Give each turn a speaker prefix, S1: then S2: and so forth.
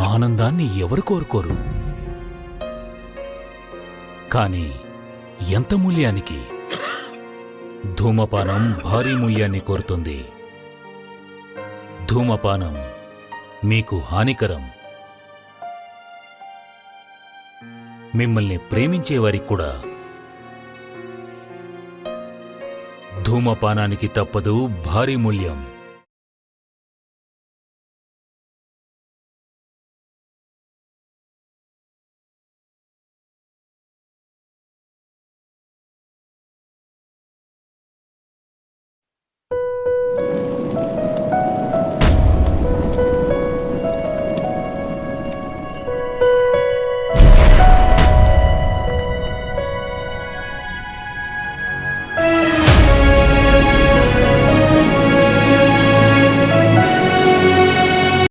S1: ఆనందాన్ని ఎవరు కోరుకోరు? కానీ ఎంత మూల్యానికి? ధూమపానం భారీ మూల్యాన్ని కోరుతుంది. ధూమపానం మీకు హానికరం. మిమ్మల్ని ప్రేమించేవారికి కూడా ధూమపానానికి తప్పదు భారీ మూల్యం.